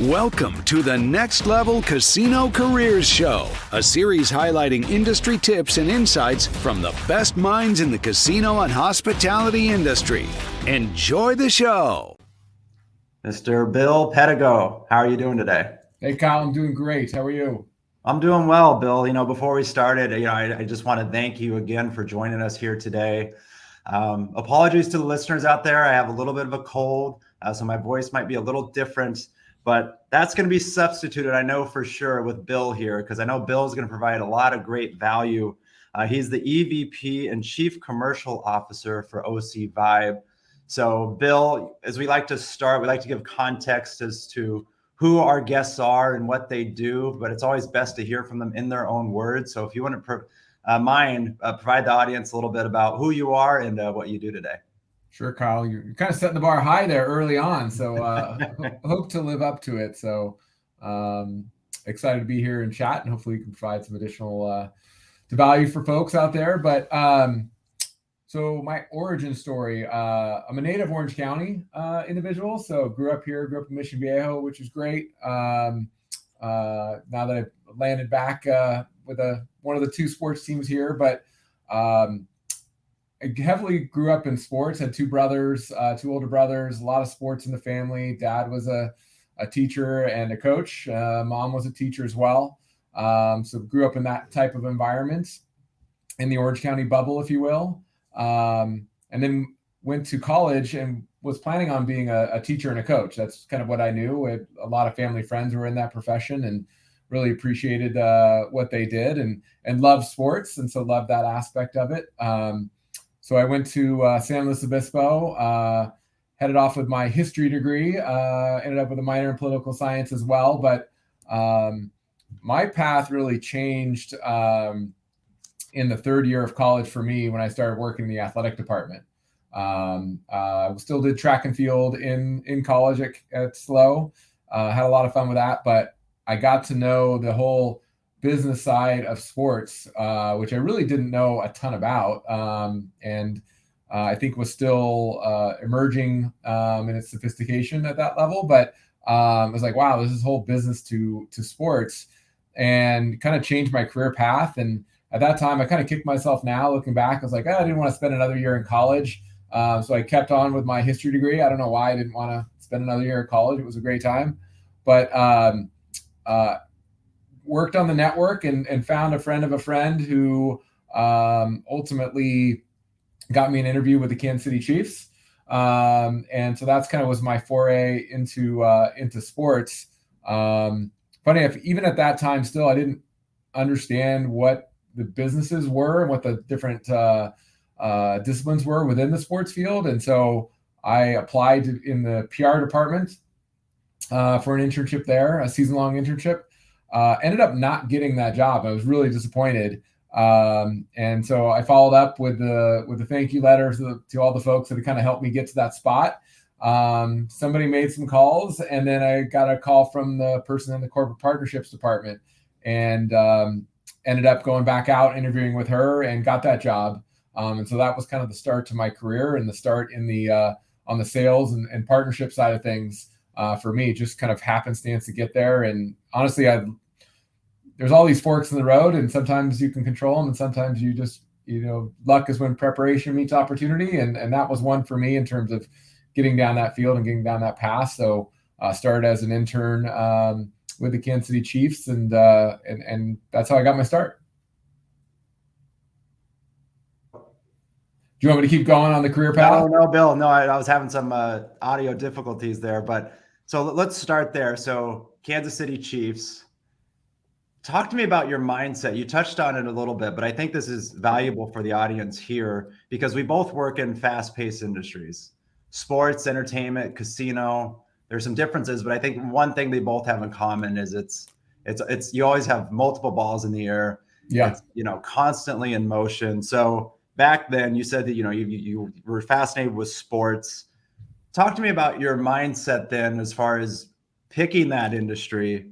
Welcome to the Next Level Casino Careers Show, a series highlighting industry tips and insights from the best minds in the casino and hospitality industry. Enjoy the show. Mr. Bill Pedigo, how are you doing today? Hey, Kyle, I'm doing great. How are you? I'm doing well, Bill. Before we started, I just want to thank you again for joining us here today. Apologies to the listeners out there. I have a little bit of a cold, so my voice might be a little different, but that's going to be substituted, I know for sure, with Bill here, because I know Bill is going to provide a lot of great value. He's the EVP and Chief Commercial Officer for OC Vibe. So, Bill, as we like to start, we like to give context as to who our guests are and what they do, but it's always best to hear from them in their own words. So if you want to provide the audience a little bit about who you are and what you do today. Sure, Kyle. You're kind of setting the bar high there early on, so hope to live up to it. So excited to be here and chat, and hopefully you can provide some additional value for folks out there. But so my origin story, I'm a native Orange County individual. So grew up in Mission Viejo, which is great. Now that I've landed back with one of the two sports teams here, but I heavily grew up in sports, had two older brothers, a lot of sports in the family. Dad was a teacher and a coach. Mom was a teacher as well. So grew up in that type of environment in the Orange County bubble, if you will. And then went to college and was planning on being a teacher and a coach. That's kind of what I knew. A lot of family friends were in that profession and really appreciated what they did and loved sports. And so loved that aspect of it. So I went to San Luis Obispo, headed off with my history degree, ended up with a minor in political science as well. But my path really changed in the third year of college for me when I started working in the athletic department. Still did track and field in college at SLO. Had a lot of fun with that, but I got to know the whole business side of sports, which I really didn't know a ton about. And I think was still emerging in its sophistication at that level. But I was like, wow, there's this whole business to sports, and kind of changed my career path. And at that time, I kind of kicked myself now looking back. I was like, I didn't want to spend another year in college. So I kept on with my history degree. I don't know why I didn't want to spend another year in college. It was a great time. But worked on the network and found a friend of a friend who ultimately got me an interview with the Kansas City Chiefs. And so that's kind of was my foray into sports. Funny enough, even at that time, still, I didn't understand what the businesses were and what the different disciplines were within the sports field. And so I applied in the PR department for an internship there, a season-long internship. Ended up not getting that job. I was really disappointed. And so I followed up with the thank you letter to all the folks that had kind of helped me get to that spot. Somebody made some calls, and then I got a call from the person in the corporate partnerships department, and ended up going back out interviewing with her and got that job. And so that was kind of the start to my career and the start in the on the sales and partnership side of things. For me, just kind of happenstance to get there. And honestly, there's all these forks in the road, and sometimes you can control them, and sometimes you just, luck is when preparation meets opportunity. And that was one for me in terms of getting down that field and getting down that path. So started as an intern with the Kansas City Chiefs, and that's how I got my start. Do you want me to keep going on the career path? No, Bill. No, I was having some audio difficulties there, but so let's start there. So Kansas City Chiefs, talk to me about your mindset. You touched on it a little bit, but I think this is valuable for the audience here because we both work in fast-paced industries, sports, entertainment, casino. There's some differences, but I think one thing they both have in common is it's you always have multiple balls in the air. Yeah. It's, constantly in motion. So back then you said that, you were fascinated with sports. Talk to me about your mindset then, as far as picking that industry.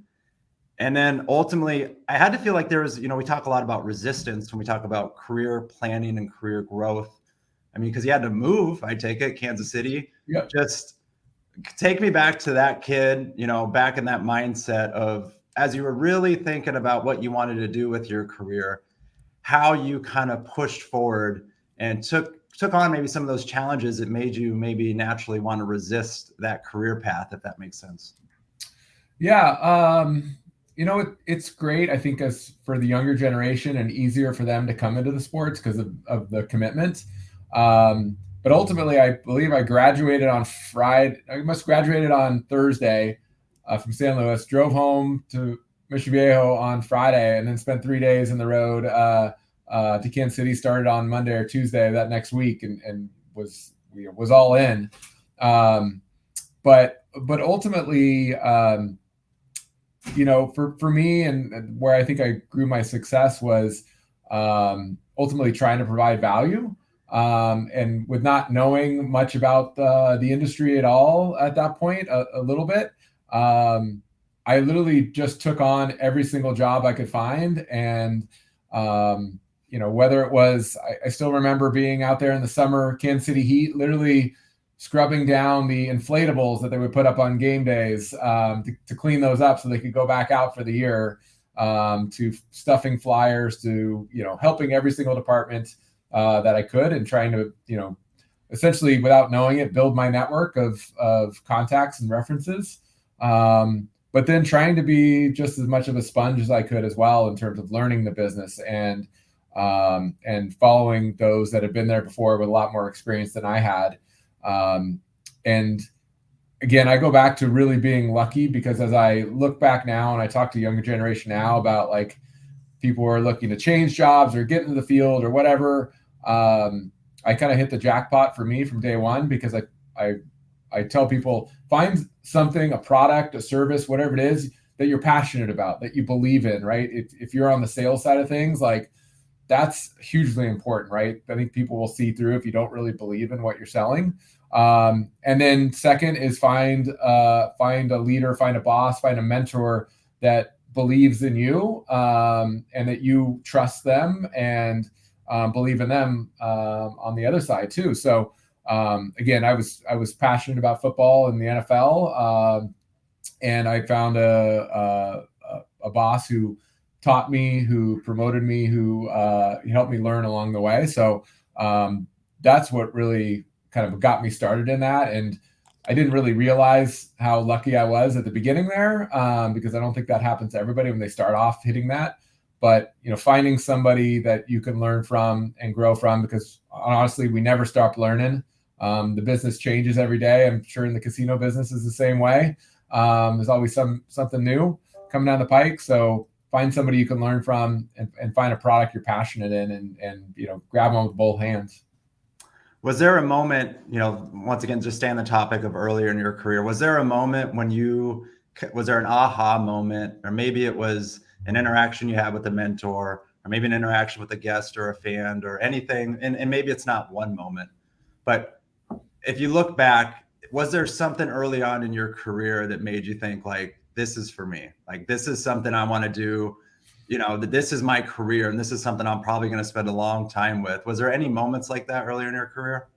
And then ultimately I had to feel like there was, we talk a lot about resistance when we talk about career planning and career growth. I mean, because you had to move, I take it, Kansas City. Yep. Just take me back to that kid, back in that mindset of, as you were really thinking about what you wanted to do with your career, how you kind of pushed forward and took on maybe some of those challenges that made you maybe naturally want to resist that career path, if that makes sense. Yeah. It's great, I think, as for the younger generation, and easier for them to come into the sports because of the commitment. But ultimately, I believe I graduated on Friday. I must graduated on Thursday from San Luis, drove home to Mission Viejo on Friday, and then spent 3 days in the road to Kansas City. Started on Monday or Tuesday that next week, and was all in. But ultimately, for me, and where I think I grew my success was ultimately trying to provide value. And with not knowing much about the industry at all at that point, a little bit, I literally just took on every single job I could find. And, whether it was, I still remember being out there in the summer, Kansas City heat, literally scrubbing down the inflatables that they would put up on game days to clean those up so they could go back out for the year, to stuffing flyers, to, helping every single department that I could, and trying to, essentially, without knowing it, build my network of contacts and references. But then trying to be just as much of a sponge as I could as well in terms of learning the business and following those that had been there before with a lot more experience than I had. And again, I go back to really being lucky, because as I look back now and I talk to younger generation now about like people who are looking to change jobs or get into the field or whatever, I kind of hit the jackpot for me from day one, because I tell people, find something, a product, a service, whatever it is that you're passionate about, that you believe in, right? If you're on the sales side of things, like that's hugely important, right? I think people will see through if you don't really believe in what you're selling. And then second is find a leader, find a boss, find a mentor that believes in you, and that you trust them and believe in them on the other side too. So again, I was passionate about football and the NFL, and I found a boss who taught me, who promoted me, who helped me learn along the way. So that's what really kind of got me started in that. And I didn't really realize how lucky I was at the beginning there, because I don't think that happens to everybody when they start off hitting that. But finding somebody that you can learn from and grow from, because honestly, we never stop learning. The business changes every day. I'm sure in the casino business is the same way. There's always something new coming down the pike. So find somebody you can learn from, and find a product you're passionate in, and grab one with both hands. Was there a moment, once again, just stay on the topic of earlier in your career, was there a moment when was there an aha moment, or maybe it was an interaction you had with a mentor, or maybe an interaction with a guest or a fan or anything, and maybe it's not one moment, but if you look back, was there something early on in your career that made you think like, this is for me, like this is something I want to do, that this is my career and this is something I'm probably going to spend a long time with? Was there any moments like that earlier in your career?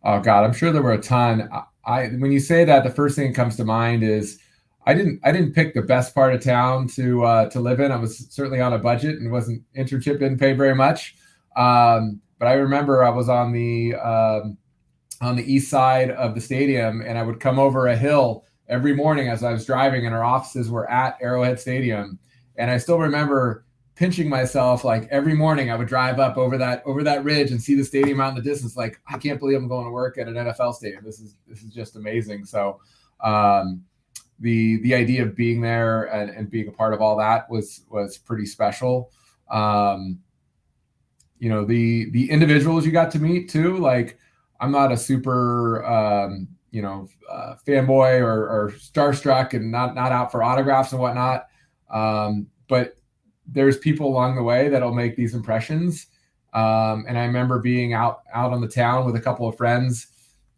Oh God, I'm sure there were a ton. When you say that, the first thing that comes to mind is I didn't pick the best part of town to live in. I was certainly on a budget, and internship didn't pay very much. But I remember I was on the east side of the stadium, and I would come over a hill every morning as I was driving, and our offices were at Arrowhead Stadium. And I still remember pinching myself, like every morning I would drive up over that ridge and see the stadium out in the distance. Like, I can't believe I'm going to work at an NFL stadium. This is just amazing. So the idea of being there and being a part of all that was pretty special. The individuals you got to meet too, like I'm not a super fanboy or starstruck, and not out for autographs and whatnot. But there's people along the way that'll make these impressions. And I remember being out on the town with a couple of friends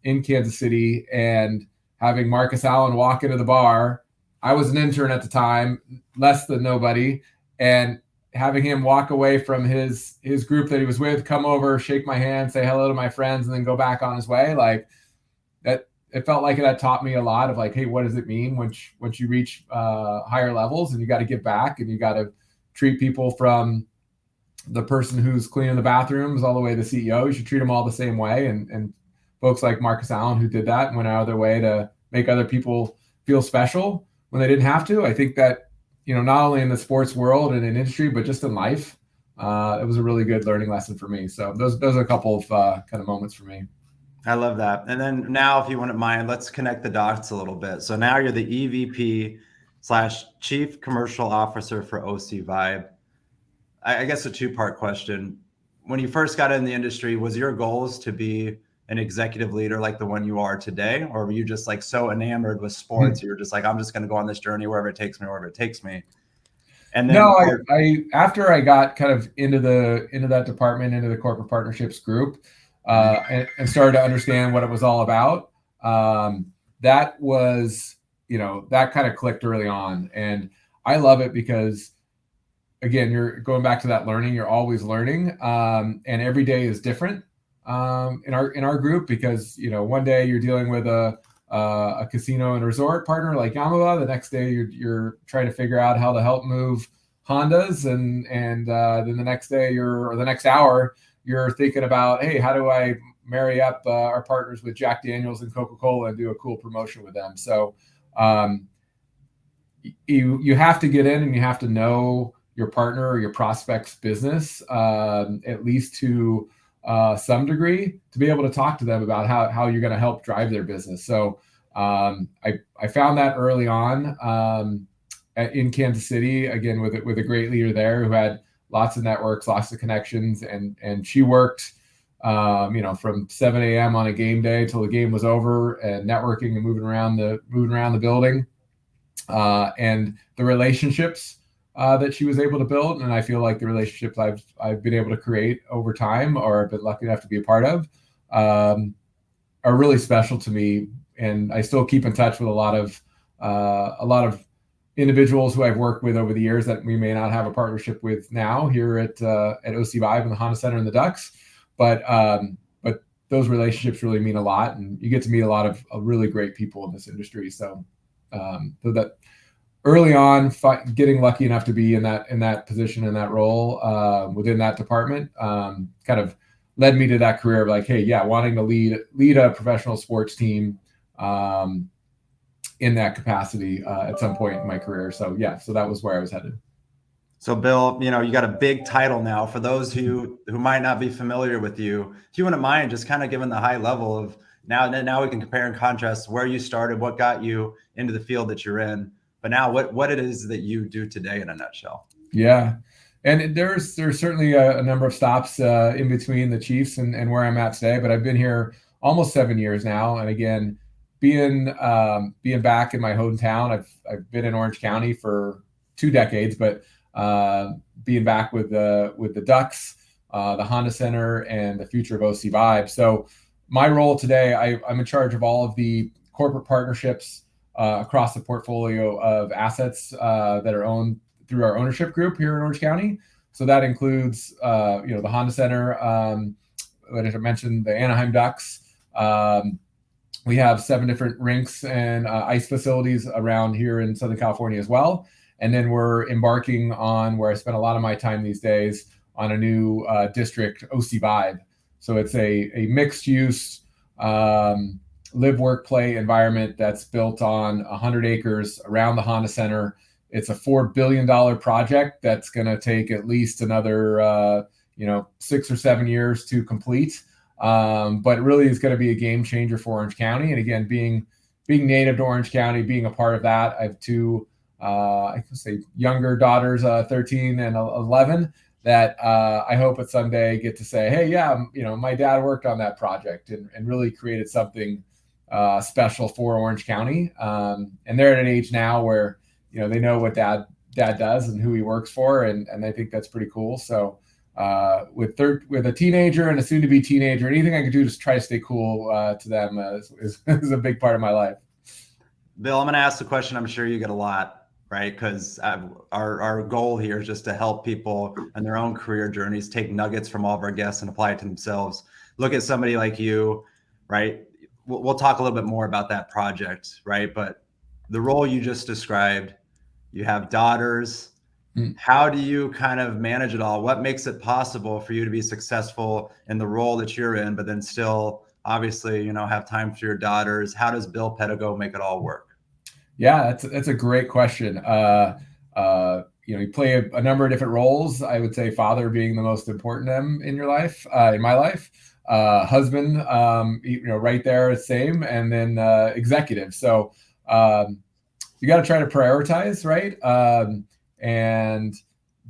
in Kansas City and having Marcus Allen walk into the bar. I was an intern at the time, less than nobody, and having him walk away from his group that he was with, come over, shake my hand, say hello to my friends, and then go back on his way. Like that it felt like it had taught me a lot of like, hey, what does it mean once you reach higher levels, and you got to give back, and you got to treat people from the person who's cleaning the bathrooms all the way to the CEO. You should treat them all the same way. And folks like Marcus Allen, who did that and went out of their way to make other people feel special when they didn't have to. I think that, not only in the sports world and in industry, but just in life, it was a really good learning lesson for me. So those are a couple of kind of moments for me. I love that. And then now, if you wouldn't mind, let's connect the dots a little bit. So now you're the EVP/Chief Commercial Officer for OC Vibe. I guess a two-part question. When you first got in the industry, was your goals to be an executive leader like the one you are today? Or were you just like so enamored with sports, you're just like, I'm just going to go on this journey wherever it takes me? And then I after I got kind of into that department, into the corporate partnerships group, and started to understand what it was all about, that was, that kind of clicked early on. And I love it because, again, you're going back to that learning. You're always learning, and every day is different in our group, because one day you're dealing with a casino and resort partner like Yamava. The next day you're trying to figure out how to help move Hondas, and then the next day or the next hour you're thinking about, hey, how do I marry up our partners with Jack Daniels and Coca-Cola and do a cool promotion with them? So you have to get in, and you have to know your partner or your prospect's business, at least to some degree, to be able to talk to them about how you're going to help drive their business. So I found that early on in Kansas City, again, with a great leader there who had lots of networks, lots of connections, and she worked, from 7 a.m. on a game day till the game was over, and networking and moving around the building, and the relationships that she was able to build. And I feel like the relationships I've been able to create over time, or I've been lucky enough to be a part of, are really special to me. And I still keep in touch with a lot of individuals who I've worked with over the years that we may not have a partnership with now here at OC Vibe and the Honda Center and the Ducks, but those relationships really mean a lot, and you get to meet a lot of really great people in this industry. So that early on, getting lucky enough to be in that position, in that role within that department, kind of led me to that career of like, hey, yeah, wanting to lead a professional sports team in that capacity at some point in my career. So yeah, so that was where I was headed. So Bill, you got a big title now. For those who might not be familiar with you, if you wouldn't mind just kind of giving the high level of now we can compare and contrast where you started, what got you into the field that you're in, but now what it is that you do today in a nutshell. Yeah. And there's certainly a number of stops in between the Chiefs and where I'm at today, but I've been here almost 7 years now. And again, being back in my hometown, I've been in Orange County for 2 decades, but being back with the Ducks, the Honda Center, and the future of OC Vibe. So my role today, I'm in charge of all of the corporate partnerships across the portfolio of assets that are owned through our ownership group here in Orange County. So that includes the Honda Center, as I mentioned, the Anaheim Ducks. We have 7 different rinks and ice facilities around here in Southern California as well. And then we're embarking on, where I spend a lot of my time these days, on a new district, OC Vibe. So it's a mixed use live, work, play environment that's built on 100 acres around the Honda Center. It's a $4 billion project that's going to take at least another 6 or 7 years to complete. But it really is going to be a game changer for Orange County. And again, being native to Orange County, being a part of that, I have 2 I can say younger daughters, 13 and 11, that I hope at someday get to say, hey, yeah, my dad worked on that project and really created something special for Orange County. And they're at an age now where they know what dad does and who he works for, and I think that's pretty cool. So with a teenager and a soon-to-be teenager, anything I can do to try to stay cool to them is a big part of my life. Bill, I'm going to ask the question I'm sure you get a lot, right? Because our goal here is just to help people in their own career journeys, take nuggets from all of our guests and apply it to themselves. Look at somebody like you, right? we'll talk a little bit more about that project, right? But the role you just described, you have daughters. How do you kind of manage it all? What makes it possible for you to be successful in the role that you're in, but then still obviously, have time for your daughters? How does Bill Pedigo make it all work? Yeah, that's a great question. You play a number of different roles. I would say father being the most important in your life, in my life. Husband, right there, same, and then executive. So you got to try to prioritize, right? And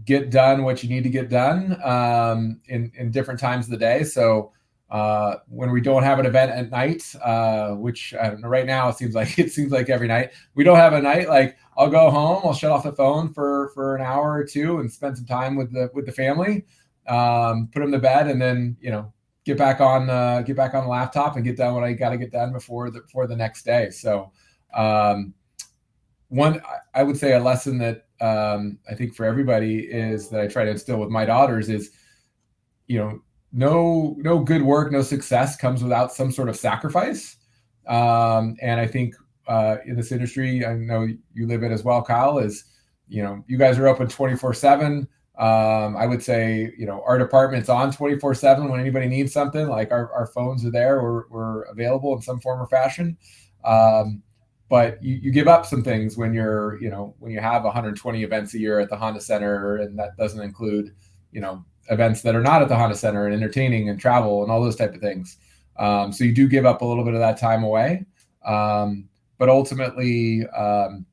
get done what you need to get done in different times of the day. So when we don't have an event at night, which I don't know, right now it seems like every night we don't have a night, like I'll go home, I'll shut off the phone for an hour or two and spend some time with the family, put them to bed, and then get back on the laptop and get done what I got to get done before the next day. So one, I would say a lesson that I think for everybody is that I try to instill with my daughters is, no good work, no success comes without some sort of sacrifice. And I think in this industry, I know you live it as well, Kyle, is, you guys are open 24/7. I would say, our department's on 24/7 when anybody needs something. Like our phones are there, we're available in some form or fashion. But you give up some things when when you have 120 events a year at the Honda Center, and that doesn't include, events that are not at the Honda Center, and entertaining and travel and all those type of things. So you do give up a little bit of that time away. But ultimately, trying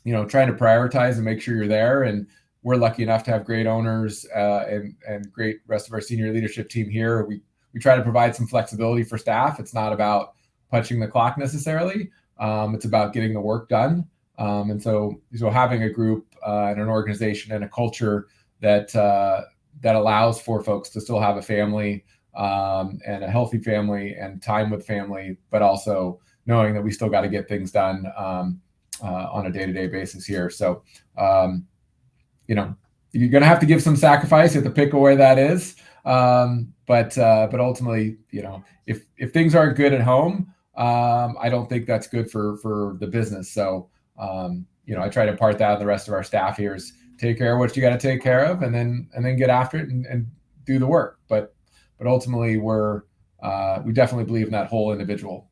to prioritize and make sure you're there. And we're lucky enough to have great owners and great rest of our senior leadership team here. We try to provide some flexibility for staff. It's not about punching the clock necessarily. It's about getting the work done. And so having a group and an organization and a culture that allows for folks to still have a family and a healthy family and time with family, but also knowing that we still got to get things done on a day-to-day basis here. So, you're going to have to give some sacrifice. You have to pick where that is. But ultimately, if things aren't good at home, I don't think that's good for the business. So, I try to impart that on the rest of our staff here is take care of what you got to take care of, and then get after it and do the work. But ultimately we definitely believe in that whole individual.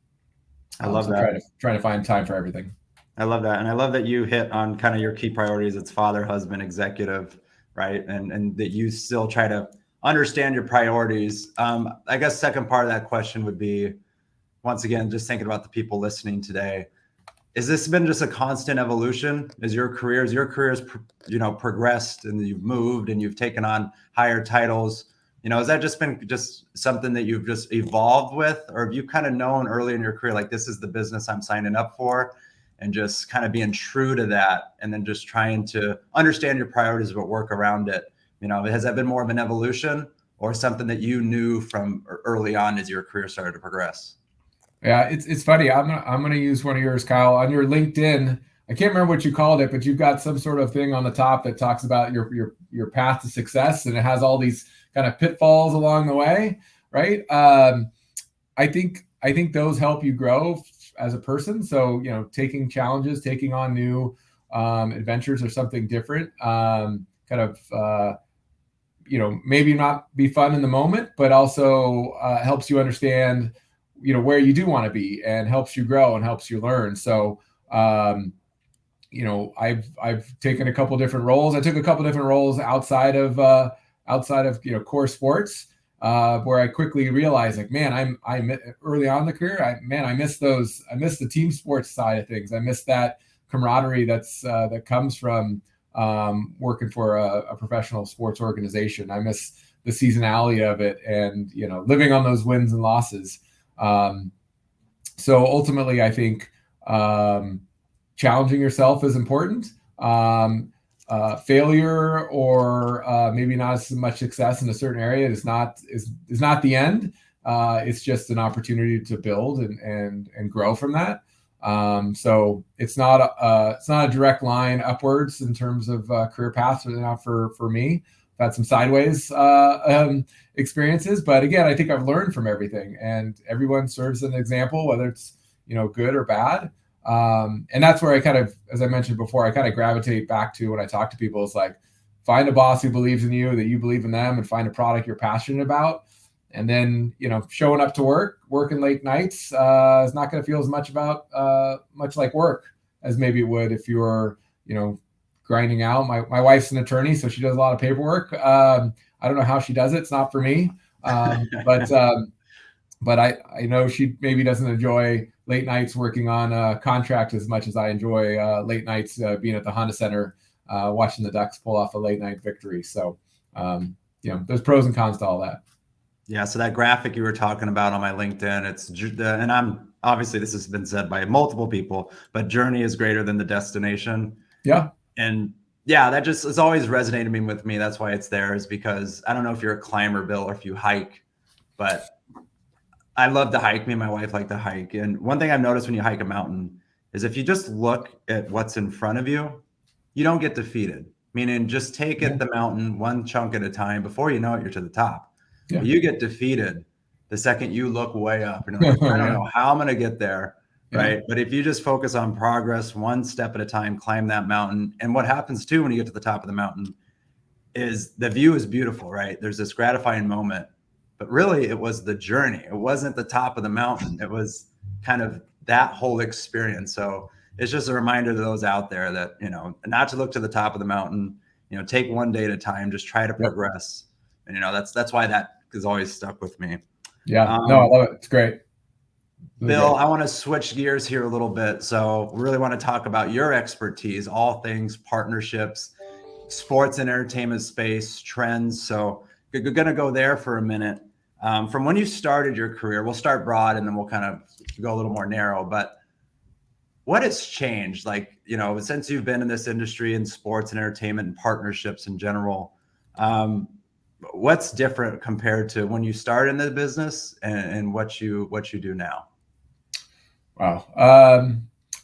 I love that. Trying to find time for everything. I love that. And I love that you hit on kind of your key priorities. It's father, husband, executive, right? And that you still try to understand your priorities. I guess second part of that question would be, once again, just thinking about the people listening today, has this been just a constant evolution as your career's progressed and you've moved and you've taken on higher titles? Has that just been something that you've just evolved with, or have you kind of known early in your career, like this is the business I'm signing up for, and just kind of being true to that, and then just trying to understand your priorities but work around it? Has that been more of an evolution or something that you knew from early on as your career started to progress? Yeah, it's funny. I'm gonna use one of yours, Kyle. On your LinkedIn, I can't remember what you called it, but you've got some sort of thing on the top that talks about your path to success, and it has all these kind of pitfalls along the way, right? I think those help you grow as a person. So taking challenges, taking on new adventures or something different, maybe not be fun in the moment, but also helps you understand where you do want to be, and helps you grow and helps you learn. So, I've taken a couple different roles. I took a couple different roles outside of core sports, where I quickly realized, like, man, I'm early on in the career. I miss those. I miss the team sports side of things. I miss that camaraderie that comes from working for a professional sports organization. I miss the seasonality of it, and living on those wins and losses. So ultimately, I think challenging yourself is important. Failure or maybe not as much success in a certain area is not the end. It's just an opportunity to build and grow from that. So it's not a direct line upwards in terms of career paths, not for me. had some sideways experiences, but again, I think I've learned from everything, and everyone serves an example, whether it's, good or bad. And that's where I kind of, as I mentioned before, I kind of gravitate back to when I talk to people. It's like, find a boss who believes in you, that you believe in them, and find a product you're passionate about. And then, showing up to working late nights is not going to feel as much like work as maybe it would if you were, grinding out. My wife's an attorney, so she does a lot of paperwork. I don't know how she does it. It's not for me. But I know she maybe doesn't enjoy late nights working on a contract as much as I enjoy late nights being at the Honda Center, watching the Ducks pull off a late night victory. So, there's pros and cons to all that. Yeah. So that graphic you were talking about on my LinkedIn, and I'm obviously, this has been said by multiple people, but journey is greater than the destination. Yeah. And yeah, that just has always resonated with me. That's why it's there, is because I don't know if you're a climber, Bill, or if you hike, but I love to hike. Me and my wife like to hike. And one thing I've noticed when you hike a mountain is if you just look at what's in front of you, you don't get defeated. Meaning just take it the mountain one chunk at a time. Before you know it, you're to the top. Yeah. But you get defeated the second you look way up. And like, I don't know how I'm going to get there. Right. But if you just focus on progress, one step at a time, climb that mountain. And what happens too when you get to the top of the mountain is the view is beautiful, right? There's this gratifying moment, but really it was the journey. It wasn't the top of the mountain. It was kind of that whole experience. So it's just a reminder to those out there that, not to look to the top of the mountain, take one day at a time, just try to progress. And, that's why that has always stuck with me. Yeah, no, I love it. It's great. Bill, I want to switch gears here a little bit. So really want to talk about your expertise, all things partnerships, sports and entertainment space, trends. So we're going to go there for a minute. From when you started your career, we'll start broad and then we'll kind of go a little more narrow. But what has changed? Like, since you've been in this industry in sports and entertainment and partnerships in general, what's different compared to when you started in the business and what you do now? Wow.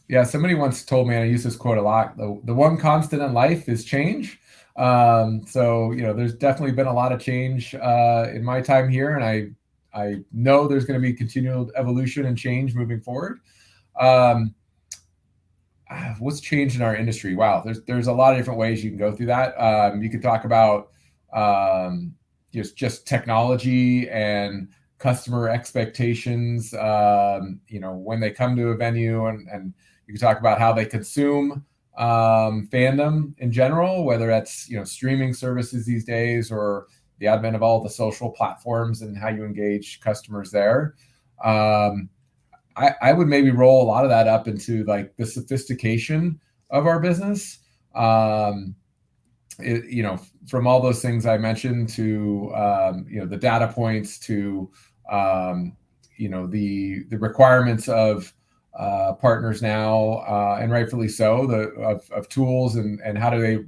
Yeah, somebody once told me, and I use this quote a lot, the one constant in life is change. So, there's definitely been a lot of change in my time here, and I know there's going to be continual evolution and change moving forward. What's changed in our industry? Wow, there's a lot of different ways you can go through that. You could talk about just technology and customer expectations, when they come to a venue, and you can talk about how they consume fandom in general, whether that's, streaming services these days or the advent of all the social platforms and how you engage customers there. I would maybe roll a lot of that up into like the sophistication of our business. From all those things I mentioned to, the data points to, the requirements of partners now, and rightfully so, of tools and how do they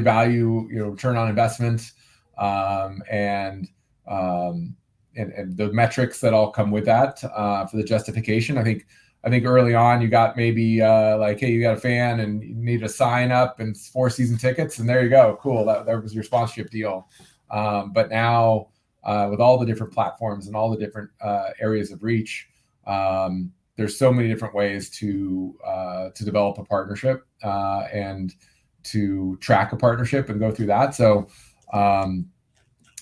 value, return on investment, and the metrics that all come with that, for the justification. I think early on you got maybe like, hey, you got a fan and you need to sign up and 4 season tickets, and there you go. Cool. That was your sponsorship deal. But now with all the different platforms and all the different areas of reach, there's so many different ways to develop a partnership and to track a partnership and go through that. So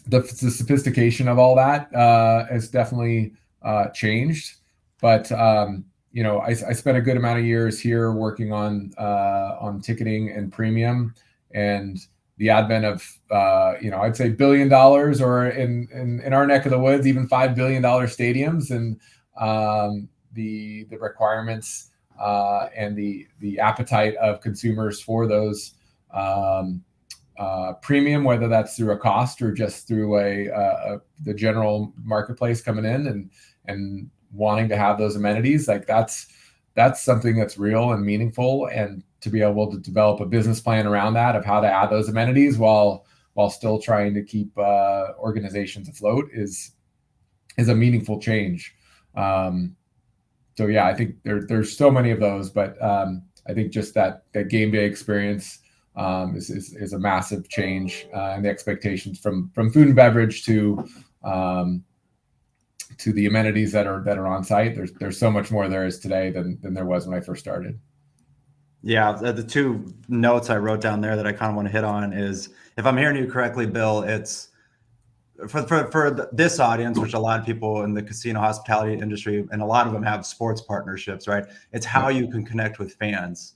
the sophistication of all that has definitely changed. But I spent a good amount of years here working on ticketing and premium, and the advent of I'd say $1 billion, or in our neck of the woods, even $5 billion stadiums, and the requirements and the appetite of consumers for those premium, whether that's through a cost or just through the general marketplace coming in and wanting to have those amenities. Like that's something that's real and meaningful, and to be able to develop a business plan around that of how to add those amenities while still trying to keep organizations afloat is a meaningful change. So yeah, I think there's so many of those, but I think just that game day experience is a massive change in the expectations from food and beverage to the amenities that are on site. There's so much more there is today than there was when I first started. Yeah, the two notes I wrote down there that I kind of want to hit on is, if I'm hearing you correctly, Bill, it's for this audience, which a lot of people in the casino hospitality industry, and a lot of them have sports partnerships, right? It's how you can connect with fans.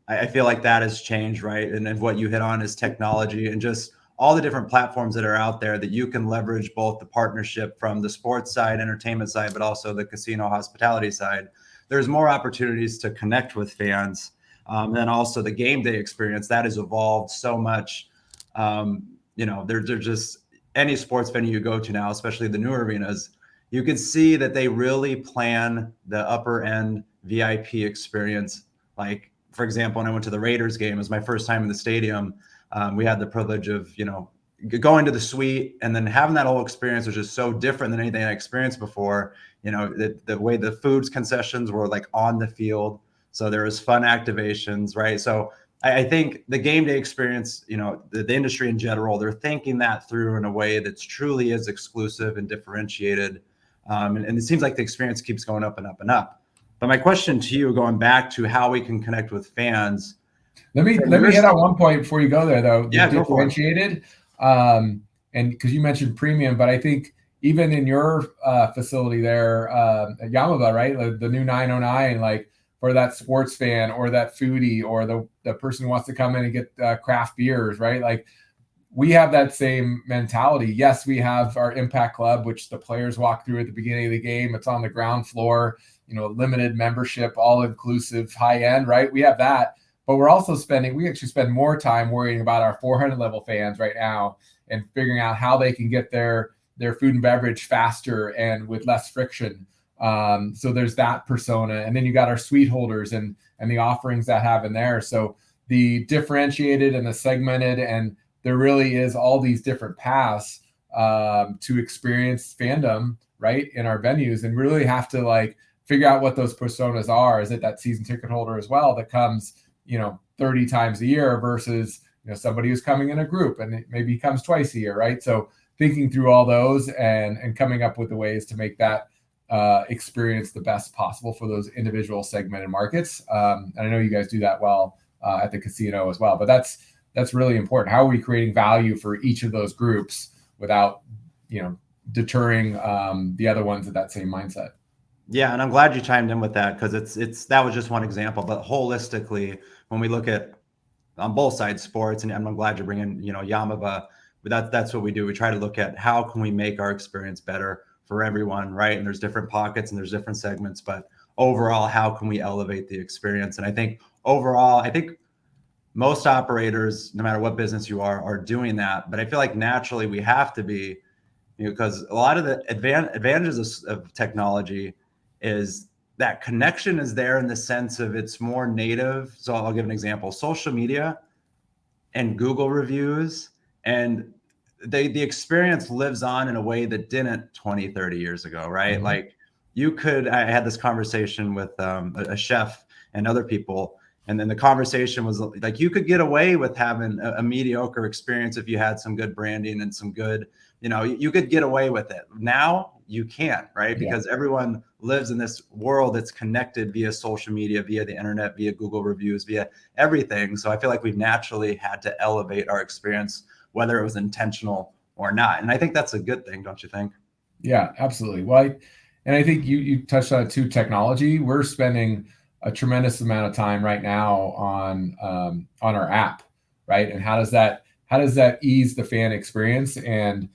I feel like that has changed, right? And what you hit on is technology and just all the different platforms that are out there that you can leverage, both the partnership from the sports side, entertainment side, but also the casino hospitality side. There's more opportunities to connect with fans. And then also the game day experience that has evolved so much. They're just, any sports venue you go to now, especially the newer arenas, you can see that they really plan the upper end VIP experience. Like, for example, when I went to the Raiders game, it was my first time in the stadium. We had the privilege of, going to the suite and then having that whole experience, which is so different than anything I experienced before. The way the foods concessions were like on the field. So there was fun activations, right? So I think the game day experience, the industry in general, they're thinking that through in a way that's truly is exclusive and differentiated. And it seems like the experience keeps going up and up and up. But my question to you, going back to how we can connect with fans. Let me hit on one point before you go there, though. Yeah, the differentiated, and because you mentioned premium, but I think even in your facility there at Yamava, right, the new 909, like for that sports fan or that foodie or the person who wants to come in and get craft beers, right? Like, we have that same mentality. Yes, we have our Impact Club, which the players walk through at the beginning of the game. It's on the ground floor, limited membership, all inclusive, high end, right? We have that. But we actually spend more time worrying about our 400 level fans right now and figuring out how they can get their food and beverage faster and with less friction. So there's that persona. And then you got our suite holders and the offerings that have in there. So the differentiated and the segmented, and there really is all these different paths to experience fandom, right, in our venues, and really have to figure out what those personas are. Is it that season ticket holder as well that comes 30 times a year versus somebody who's coming in a group and it maybe comes twice a year, right? So thinking through all those and coming up with the ways to make that experience the best possible for those individual segmented markets. And I know you guys do that well at the casino as well, but that's really important. How are we creating value for each of those groups without deterring the other ones at that same mindset? Yeah, and I'm glad you chimed in with that, because that was just one example. But holistically, when we look at on both sides sports, and I'm glad you're bringing Yamava, but that's what we do. We try to look at how can we make our experience better for everyone, right? And there's different pockets and there's different segments, but overall, how can we elevate the experience? And I think overall, most operators, no matter what business you are doing that. But I feel like naturally we have to be, because a lot of the advantages of technology is that connection is there in the sense of it's more native. So I'll give an example: social media and Google reviews, and the experience lives on in a way that didn't 20, 30 years ago, right? Mm-hmm. I had this conversation with a chef and other people, and then the conversation was like, you could get away with having a mediocre experience if you had some good branding and some good, you could get away with it. Now you can't, right? Because everyone lives in this world that's connected via social media, via the internet, via Google reviews, via everything. So I feel like we've naturally had to elevate our experience, whether it was intentional or not. And I think that's a good thing, don't you think? Yeah, absolutely. Well, I think you touched on it too, technology. We're spending a tremendous amount of time right now on our app, right? And how does that ease the fan experience and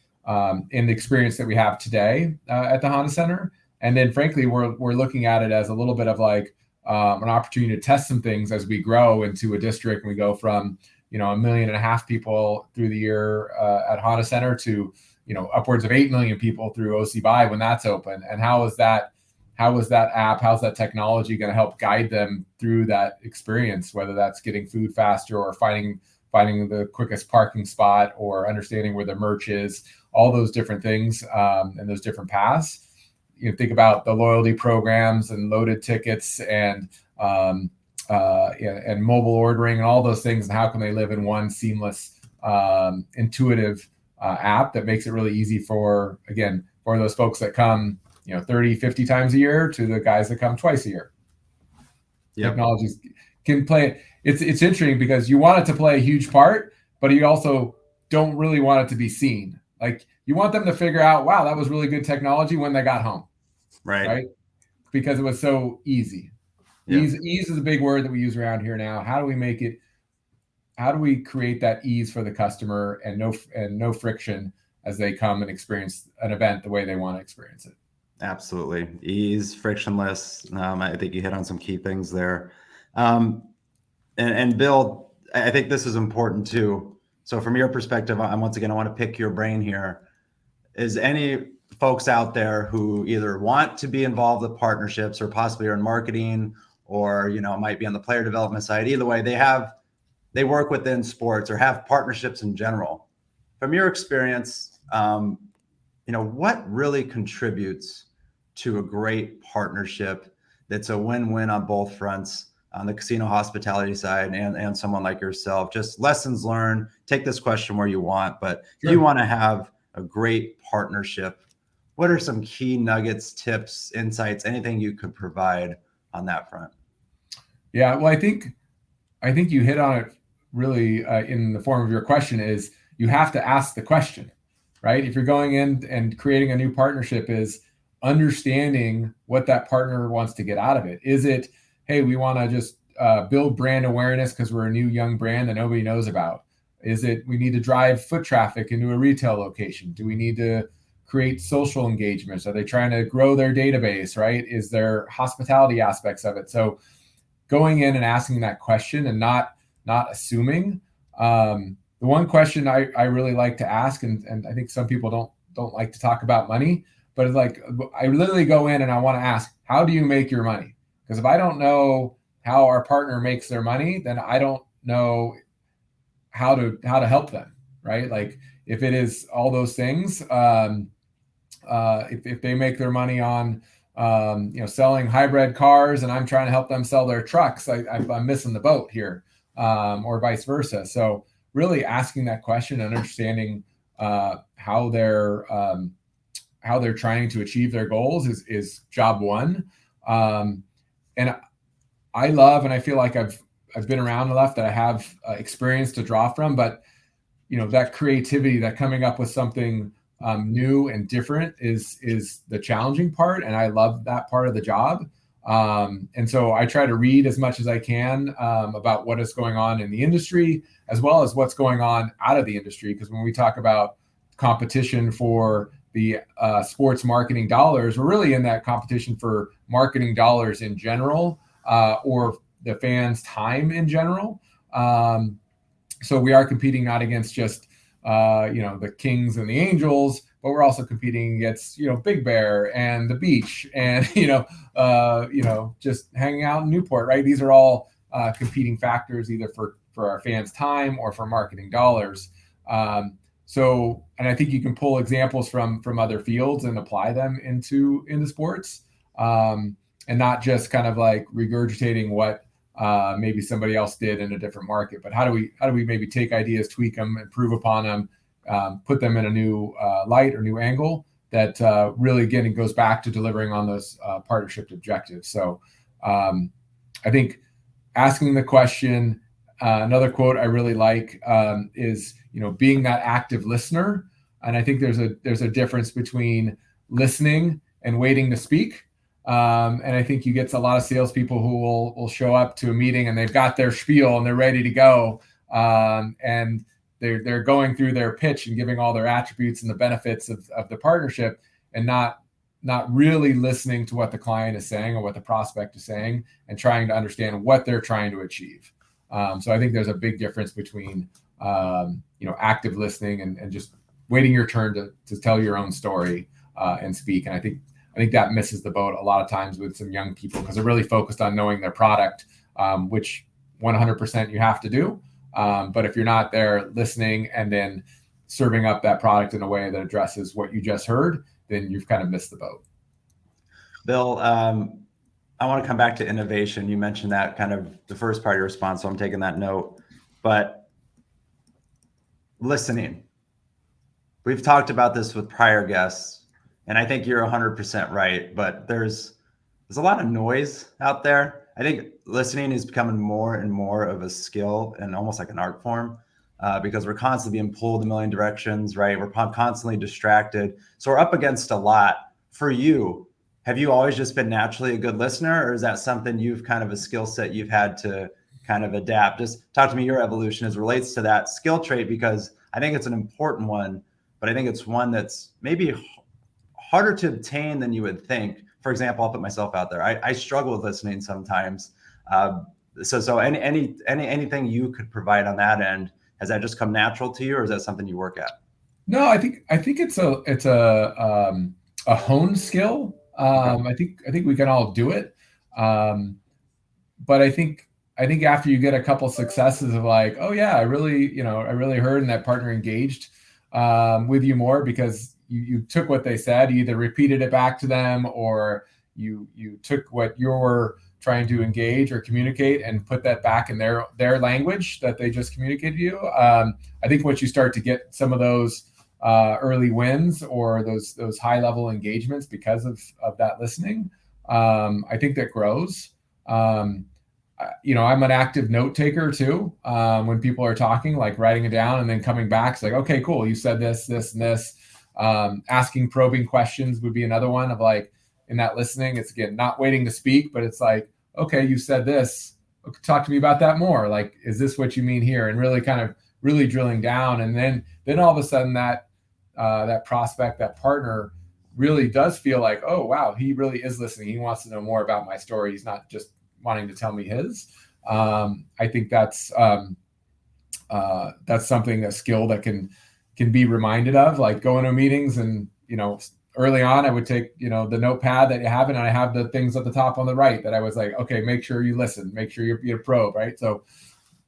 in the experience that we have today at the Honda Center? And then frankly, we're looking at it as a little bit of an opportunity to test some things as we grow into a district, and we go from 1.5 million people through the year at Honda Center to upwards of 8 million people through OC Buy when that's open. And how is that app, how's that technology going to help guide them through that experience, whether that's getting food faster or finding the quickest parking spot or understanding where the merch is, all those different things and those different paths. Think about the loyalty programs and loaded tickets and and mobile ordering and all those things, and how can they live in one seamless, intuitive app that makes it really easy for those folks that come 30, 50 times a year to the guys that come twice a year. Yep. Technologies can play. It's interesting because you want it to play a huge part, but you also don't really want it to be seen. Like, you want them to figure out, wow, that was really good technology when they got home. Right? Because it was so easy. Yep. Ease is a big word that we use around here now. How do we create that ease for the customer and no friction as they come and experience an event the way they want to experience it? Absolutely. Ease, frictionless. I think you hit on some key things there. And Bill, I think this is important too. So from your perspective, I want to pick your brain here. Is any folks out there who either want to be involved with partnerships or possibly are in marketing, or might be on the player development side? Either way, they work within sports or have partnerships in general. From your experience, what really contributes to a great partnership that's a win-win on both fronts, on the casino hospitality side and someone like yourself? Just lessons learned. Take this question where you want, but Sure. If you want to have a great partnership, what are some key nuggets, tips, insights, anything you could provide on that front? Yeah, well, I think you hit on it really in the form of your question. Is you have to ask the question, right? If you're going in and creating a new partnership, is understanding what that partner wants to get out of it. Is it, hey, we want to just build brand awareness because we're a new young brand that nobody knows about? Is it we need to drive foot traffic into a retail location? Do we need to create social engagements? Are they trying to grow their database, right? Is there hospitality aspects of it? So going in and asking that question and not assuming. The one question I really like to ask, and I think some people don't like to talk about money, but it's like, I literally go in and I want to ask, how do you make your money? Because if I don't know how our partner makes their money, then I don't know how to help them, right? Like, if it is all those things, if they make their money on selling hybrid cars and I'm trying to help them sell their trucks, I'm missing the boat here, or vice versa. So really asking that question and understanding how they're trying to achieve their goals is job one. And I love, and I feel like I've been around enough that I have experience to draw from, but that creativity, that coming up with something new and different is the challenging part. And I love that part of the job. And so I try to read as much as I can about what is going on in the industry, as well as what's going on out of the industry. Because when we talk about competition for the sports marketing dollars, we're really in that competition for marketing dollars in general, or the fans' time in general. So we are competing not against just the Kings and the Angels, but we're also competing against Big Bear and the beach and just hanging out in Newport, right? These are all competing factors, either for our fans' time or for marketing dollars. So, and I think you can pull examples from other fields and apply them into sports, and not just kind of like regurgitating what maybe somebody else did in a different market. But how do we maybe take ideas, tweak them, improve upon them, put them in a new light or new angle that really, again, it goes back to delivering on those partnership objectives. So I think asking the question, another quote I really like is, being that active listener. And I think there's a difference between listening and waiting to speak. And I think you get a lot of salespeople who will show up to a meeting and they've got their spiel and they're ready to go. And they're going through their pitch and giving all their attributes and the benefits of the partnership, and not really listening to what the client is saying or what the prospect is saying, and trying to understand what they're trying to achieve. So I think there's a big difference between, active listening and just waiting your turn to tell your own story and speak. And I think that misses the boat a lot of times with some young people, because they're really focused on knowing their product, which 100% you have to do. But if you're not there listening and then serving up that product in a way that addresses what you just heard, then you've kind of missed the boat. Bill, I want to come back to innovation. You mentioned that kind of the first part of your response, so I'm taking that note. But listening, we've talked about this with prior guests, and I think you're 100% right. But there's a lot of noise out there. I think listening is becoming more and more of a skill and almost like an art form, because we're constantly being pulled a million directions, right? We're constantly distracted. So we're up against a lot. For you, have you always just been naturally a good listener, or is that something you've kind of a skill set you've had to kind of adapt? Just talk to me your evolution as relates to that skill trait, because I think it's an important one, but I think it's one that's maybe harder to obtain than you would think. For example, I'll put myself out there. I struggle with listening sometimes. So anything you could provide on that end, has that just come natural to you, or is that something you work at? No, I think it's a honed skill. Okay. I think we can all do it. But I think after you get a couple successes of like, oh yeah, I really heard, and that partner engaged with you more because you took what they said, you either repeated it back to them, or you took what you were trying to engage or communicate and put that back in their language that they just communicated to you. I think once you start to get some of those early wins or those high level engagements because of that listening, I think that grows. I'm an active note taker too. When people are talking, like writing it down and then coming back, it's like, okay, cool, you said this, this, and this. Asking probing questions would be another one of like, in that listening, it's again, not waiting to speak, but it's like, okay, you said this, talk to me about that more. Like, is this what you mean here? And really kind of really drilling down. And then all of a sudden that prospect, that partner really does feel like, oh, wow, he really is listening. He wants to know more about my story. He's not just wanting to tell me his. I think that's something, a skill that can be reminded of, like going to meetings and, early on I would take, the notepad that you have, and I have the things at the top on the right that I was like, okay, make sure you listen, make sure you're probe, right? So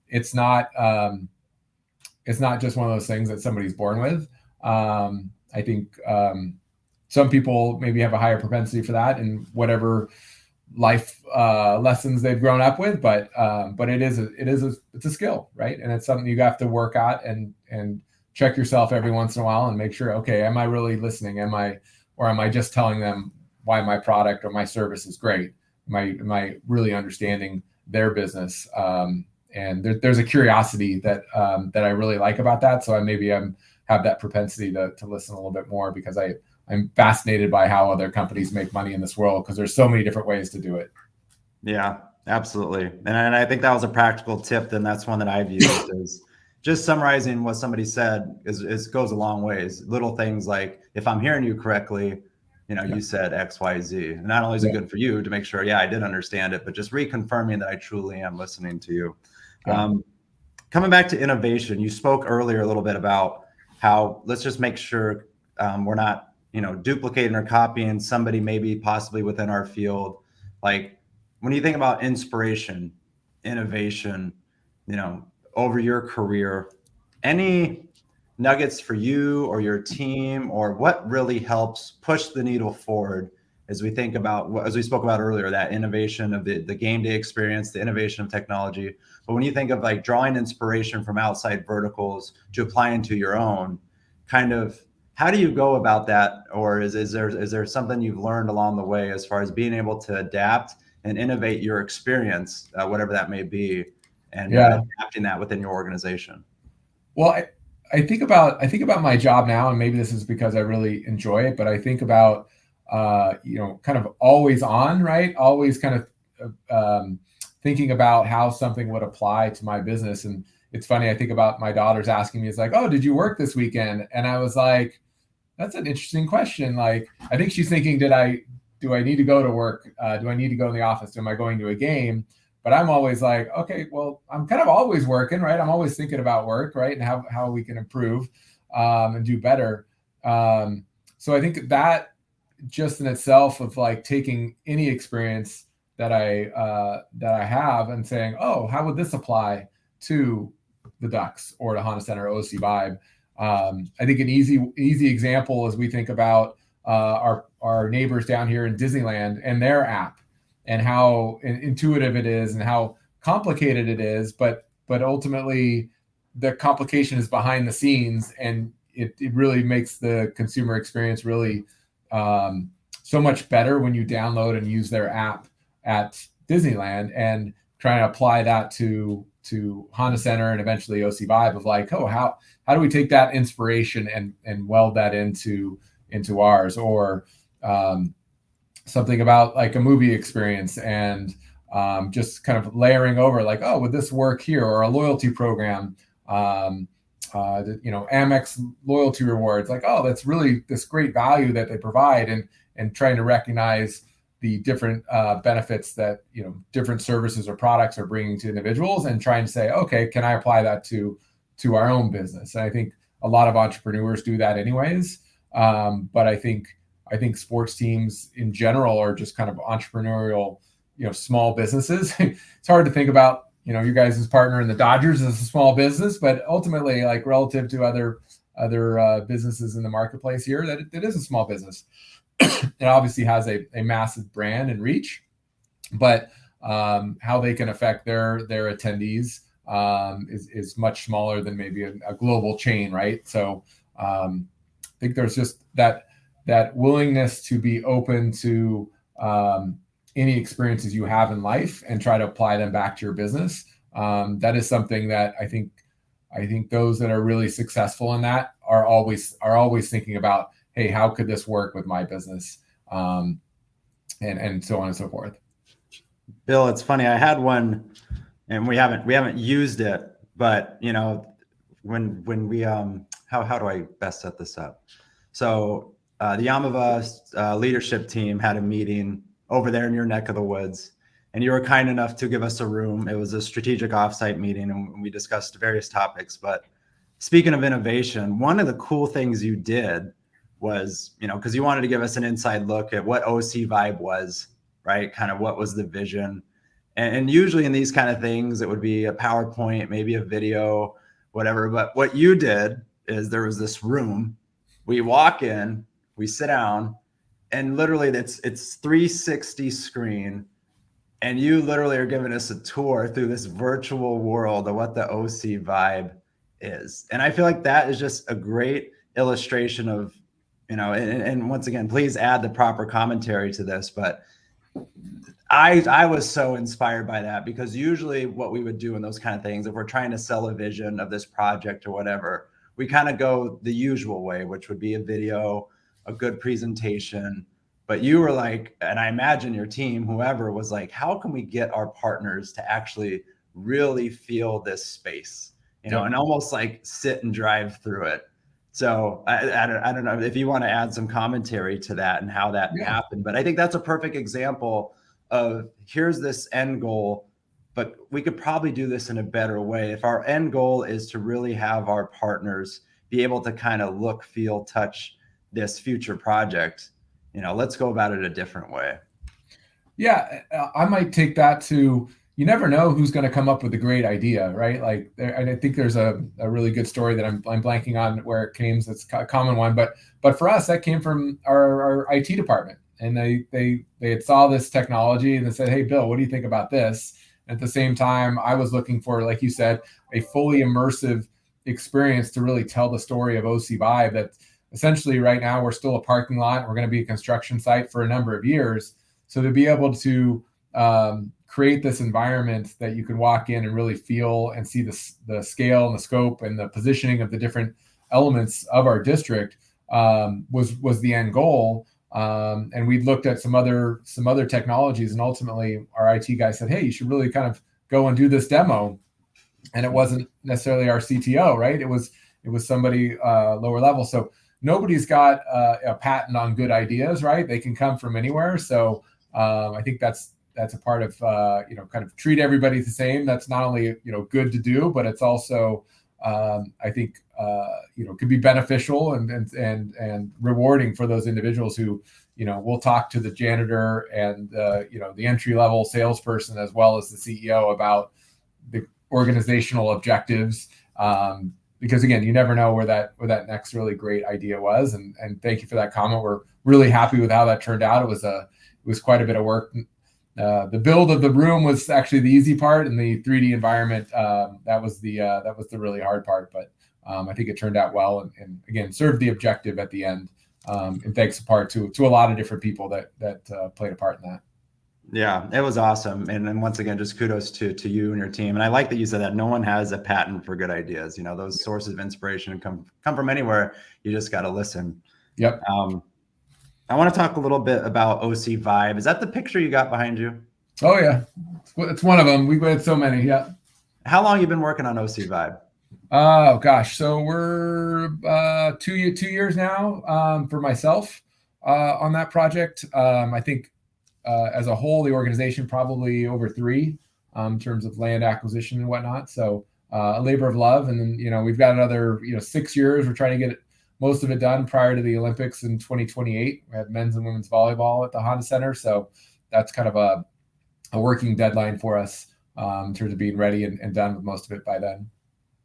it's not just one of those things that somebody's born with. I think some people maybe have a higher propensity for that in whatever life lessons they've grown up with, but it's a skill, right? And it's something you have to work at and check yourself every once in a while and make sure, okay, am I really listening? Am I just telling them why my product or my service is great? Am I really understanding their business? And there's a curiosity that I really like about that. So I have that propensity to listen a little bit more, because I'm fascinated by how other companies make money in this world, because there's so many different ways to do it. Yeah, absolutely. And I think that was a practical tip. Then that's one that I've used is just summarizing what somebody said is goes a long ways. Little things like, if I'm hearing you correctly, you said X, Y, Z. And not only is it good for you to make sure, yeah, I did understand it, but just reconfirming that I truly am listening to you. Yeah. Coming back to innovation, you spoke earlier a little bit about how let's just make sure we're not, duplicating or copying somebody maybe possibly within our field. Like when you think about inspiration, innovation, over your career, any nuggets for you or your team, or what really helps push the needle forward as we think about, as we spoke about earlier, that innovation of the game day experience, the innovation of technology. But when you think of like drawing inspiration from outside verticals to applying to your own, kind of how do you go about that? Or is there something you've learned along the way as far as being able to adapt and innovate your experience, whatever that may be, and adapting that within your organization? Well, I think about my job now, and maybe this is because I really enjoy it, but I think about, kind of always on, right? Always kind of thinking about how something would apply to my business. And it's funny, I think about my daughter's asking me, it's like, oh, did you work this weekend? And I was like, that's an interesting question. Like, I think she's thinking, do I need to go to work? Do I need to go in the office? Am I going to a game? But I'm always like, okay, well, I'm kind of always working, right? I'm always thinking about work, right? And how we can improve and do better. So I think that just in itself of like taking any experience that I have and saying, oh, how would this apply to the Ducks or to Honda Center or OC Vibe? I think an easy example as we think about our neighbors down here in Disneyland and their app. and how intuitive it is and how complicated it is, but ultimately the complication is behind the scenes, and it really makes the consumer experience really so much better when you download and use their app at Disneyland, and trying to apply that to Honda Center and eventually OC Vibe of like, oh, how do we take that inspiration and weld that into ours, or something about like a movie experience, and just kind of layering over like, oh, would this work here, or a loyalty program, Amex loyalty rewards, like, oh, that's really this great value that they provide, and trying to recognize the different benefits that different services or products are bringing to individuals, and trying to say, okay, can I apply that to our own business? And I think a lot of entrepreneurs do that anyways, but I think sports teams in general are just kind of entrepreneurial, small businesses. It's hard to think about, you guys' partner in the Dodgers as a small business, but ultimately, like relative to other businesses in the marketplace here, that it is a small business. It obviously has a massive brand and reach, but how they can affect their attendees is much smaller than maybe a global chain, right? So I think there's just that willingness to be open to any experiences you have in life and try to apply them back to your business. That is something that I think those that are really successful in that are always thinking about, hey, how could this work with my business? And so on and so forth. Bill, it's funny. I had one, and we haven't used it, but when we how do I best set this up? So the Yamava leadership team had a meeting over there in your neck of the woods, and you were kind enough to give us a room. It was a strategic offsite meeting, and we discussed various topics. But speaking of innovation, one of the cool things you did was, because you wanted to give us an inside look at what OC Vibe was, right? Kind of what was the vision. And usually in these kind of things, it would be a PowerPoint, maybe a video, whatever. But what you did is there was this room. We walk in, we sit down, and literally it's 360 screen. And you literally are giving us a tour through this virtual world of what the OC Vibe is. And I feel like that is just a great illustration of, and once again, please add the proper commentary to this. But I was so inspired by that, because usually what we would do in those kind of things, if we're trying to sell a vision of this project or whatever, we kind of go the usual way, which would be a video, a good presentation. But you were like, and I imagine your team, whoever, was like, how can we get our partners to actually really feel this space, and almost like sit and drive through it. So I don't know if you want to add some commentary to that and how that happened, but I think that's a perfect example of, here's this end goal, but we could probably do this in a better way. If our end goal is to really have our partners be able to kind of look, feel, touch this future project, let's go about it a different way. Yeah, I might take that to, you never know who's going to come up with a great idea, right? Like, I think there's a really good story that I'm blanking on where it came. It's a common one, but for us, that came from our IT department, and they had saw this technology and they said, hey, Bill, what do you think about this? At the same time, I was looking for, like you said, a fully immersive experience to really tell the story of OC Vibe. That essentially right now we're still a parking lot. We're going to be a construction site for a number of years. So to be able to create this environment that you can walk in and really feel and see the scale and the scope and the positioning of the different elements of our district was the end goal. And we looked at some other technologies, and ultimately our IT guy said, hey, you should really kind of go and do this demo. And it wasn't necessarily our CTO, right? It was somebody lower level. So nobody's got a patent on good ideas, right? They can come from anywhere. So I think that's a part of kind of treat everybody the same. That's not only good to do, but it's also I think could be beneficial and rewarding for those individuals who we'll talk to the janitor and the entry level salesperson as well as the CEO about the organizational objectives, because again, you never know where that next really great idea was. And thank you for that comment. We're really happy with how that turned out. It was quite a bit of work. The build of the room was actually the easy part, and the 3D environment that was the really hard part. But I think it turned out well, and again served the objective at the end. And thanks in part to a lot of different people that played a part in that. Yeah, it was awesome. And once again, just kudos to you and your team. And I like that you said that no one has a patent for good ideas. You know, those sources of inspiration come from anywhere. You just got to listen. Yep. I want to talk a little bit about OC Vibe. Is that the picture you got behind you? Oh yeah, it's one of them. We've had so many. Yeah. How long you been working on OC Vibe? Oh gosh, so we're 2 years now for myself on that project. I think as a whole, the organization probably over 3 in terms of land acquisition and whatnot. So a labor of love, and then we've got another 6 years. We're trying to get most of it done prior to the Olympics in 2028. We have men's and women's volleyball at the Honda Center, so that's kind of a working deadline for us in terms of being ready and done with most of it by then.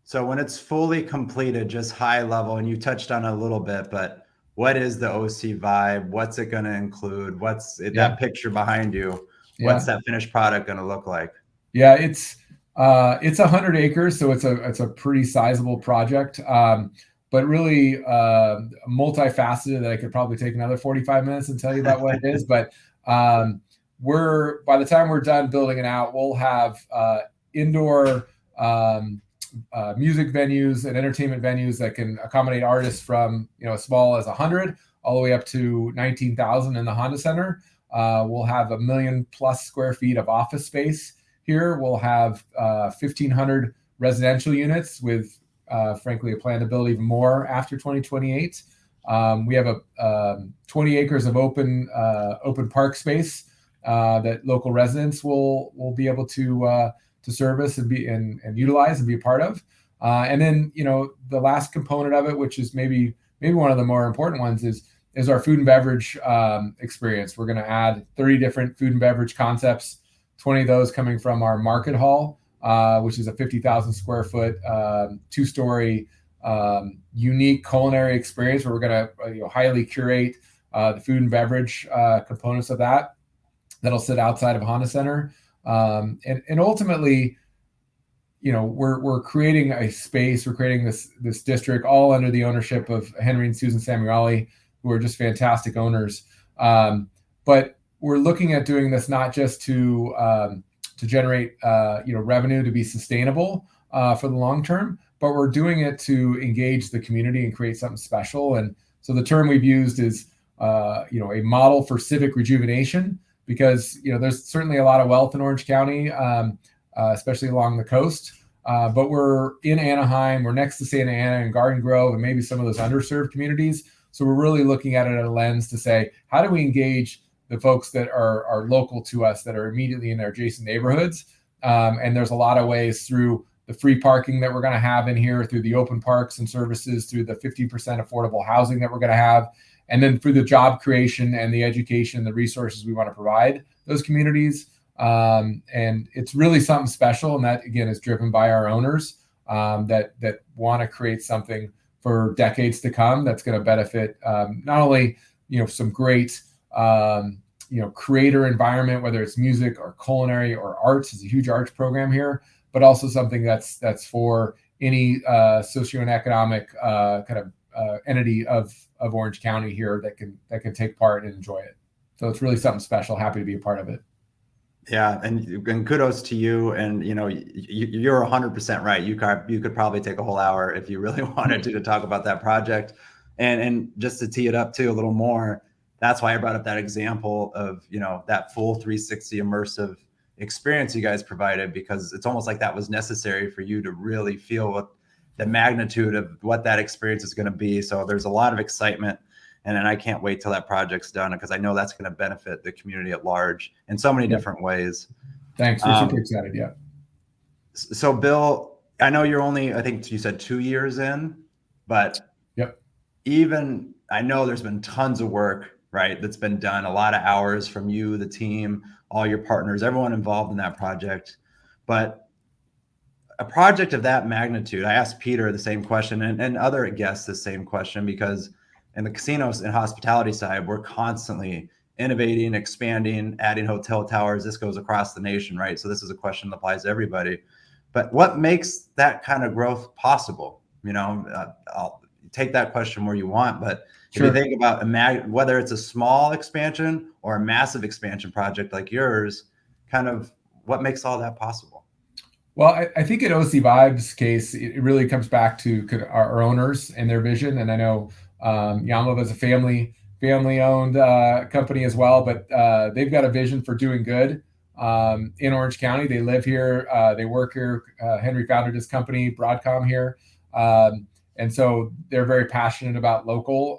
So when it's fully completed, just high level, and you touched on it a little bit, but what is the OC Vibe? What's it going to include? What's it, that picture behind you? What's that finished product going to look like? Yeah, it's 100 acres, so it's a pretty sizable project, but really multifaceted that I could probably take another 45 minutes and tell you about what it is. But by the time we're done building it out, we'll have indoor music venues and entertainment venues that can accommodate artists from as small as 100 all the way up to 19,000 in the Honda Center. We'll have 1 million plus square feet of office space here. We'll have 1,500 residential units with, frankly, a plan to build even more after 2028. We have 20 acres of open park space that local residents will be able to service and utilize and be a part of. And then, the last component of it, which is maybe one of the more important ones, is our food and beverage experience. We're going to add 30 different food and beverage concepts, 20 of those coming from our market hall, which is a 50,000 square foot, 2-story, unique culinary experience where we're going to highly curate the food and beverage components of that'll sit outside of Honda Center. And ultimately, we're creating a space. We're creating this district all under the ownership of Henry and Susan Samueli, who are just fantastic owners. But we're looking at doing this not just to generate revenue to be sustainable for the long term, but we're doing it to engage the community and create something special. And so the term we've used is a model for civic rejuvenation, because there's certainly a lot of wealth in Orange County, especially along the coast. But we're in Anaheim, we're next to Santa Ana and Garden Grove, and maybe some of those underserved communities. So we're really looking at it at a lens to say, how do we engage the folks that are local to us, that are immediately in their adjacent neighborhoods? And there's a lot of ways through the free parking that we're going to have in here, through the open parks and services, through the 15% affordable housing that we're going to have, and then through the job creation and the education, the resources we want to provide those communities. And it's really something special. And that, again, is driven by our owners that want to create something for decades to come that's going to benefit not only, some great, creator environment, whether it's music or culinary or arts. Is a huge arts program here, but also something that's for any socioeconomic kind of entity of Orange County here that can take part and enjoy it. So it's really something special. Happy to be a part of it. Yeah, and kudos to you. And you're 100% right. You could probably take a whole hour if you really wanted to talk about that project. And just to tee it up too a little more, that's why I brought up that example of that full 360 immersive experience you guys provided, because it's almost like that was necessary for you to really feel what the magnitude of what that experience is going to be. So there's a lot of excitement. And I can't wait till that project's done, because I know that's going to benefit the community at large in so many different ways. Thanks. We're super excited. Yeah. So Bill, I know you're only, I think you said 2 years in, but even I know there's been tons of work, right, that's been done, a lot of hours from you, the team, all your partners, everyone involved in that project. But a project of that magnitude, I asked Peter the same question and other guests the same question, because in the casinos and hospitality side, we're constantly innovating, expanding, adding hotel towers. This goes across the nation, right? So this is a question that applies to everybody. But what makes that kind of growth possible? I'll take that question where you want, but if you think about whether it's a small expansion or a massive expansion project like yours, kind of what makes all that possible? Well, I think in OC Vibe's case, it really comes back to our owners and their vision. And I know Yamlova is a family-owned company as well, but they've got a vision for doing good in Orange County. They live here, they work here. Henry founded his company, Broadcom, here. And so they're very passionate about local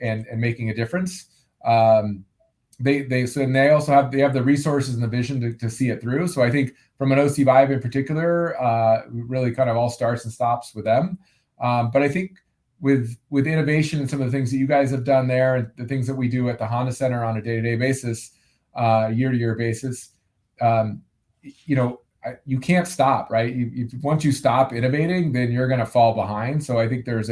and making a difference. They also have the resources and the vision to see it through. So I think from an OC Vibe in particular, really kind of all starts and stops with them. But I think with innovation and some of the things that you guys have done there, and the things that we do at the Honda Center on a day-to-day basis, year-to-year basis, you can't stop, right? Once you stop innovating, then you're going to fall behind. So I think there's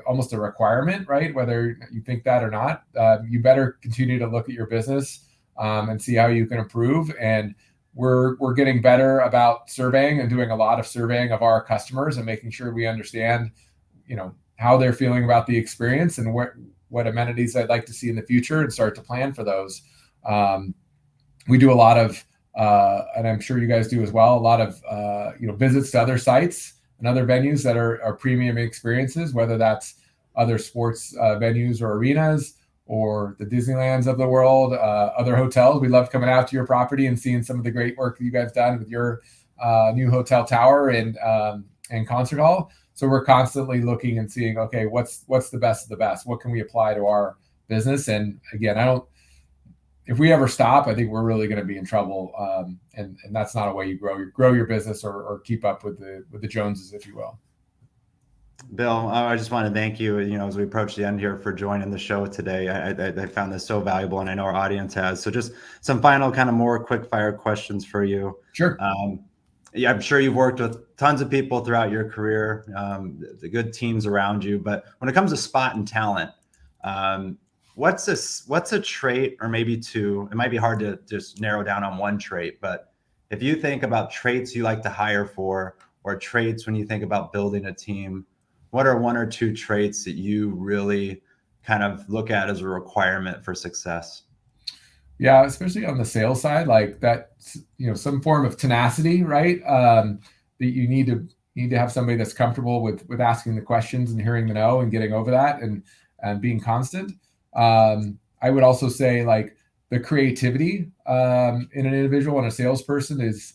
almost a requirement, right? Whether you think that or not, you better continue to look at your business and see how you can improve. And we're getting better about surveying and doing a lot of surveying of our customers and making sure we understand, how they're feeling about the experience and what amenities I'd like to see in the future, and start to plan for those. We do a lot of, and I'm sure you guys do as well, a lot of visits to other sites and other venues that are premium experiences, whether that's other sports venues or arenas, or the Disneylands of the world, other hotels. We love coming out to your property and seeing some of the great work that you guys done with your new hotel tower and concert hall. So we're constantly looking and seeing, okay, what's the best of the best? What can we apply to our business? And again, if we ever stop, I think we're really going to be in trouble. And that's not a way you grow your business or keep up with the Joneses, if you will. Bill, I just want to thank you, as we approach the end here, for joining the show today. I found this so valuable, and I know our audience has. So just some final kind of more quick fire questions for you. Sure. I'm sure you've worked with tons of people throughout your career, the good teams around you. But when it comes to spotting talent, what's a trait, or maybe two? It might be hard to just narrow down on one trait, but if you think about traits you like to hire for, or traits when you think about building a team, what are one or two traits that you really kind of look at as a requirement for success? Yeah, especially on the sales side, like that, some form of tenacity, right? That you need to have somebody that's comfortable with asking the questions and hearing the no and getting over that and being constant. I would also say, like, the creativity in an individual and a salesperson is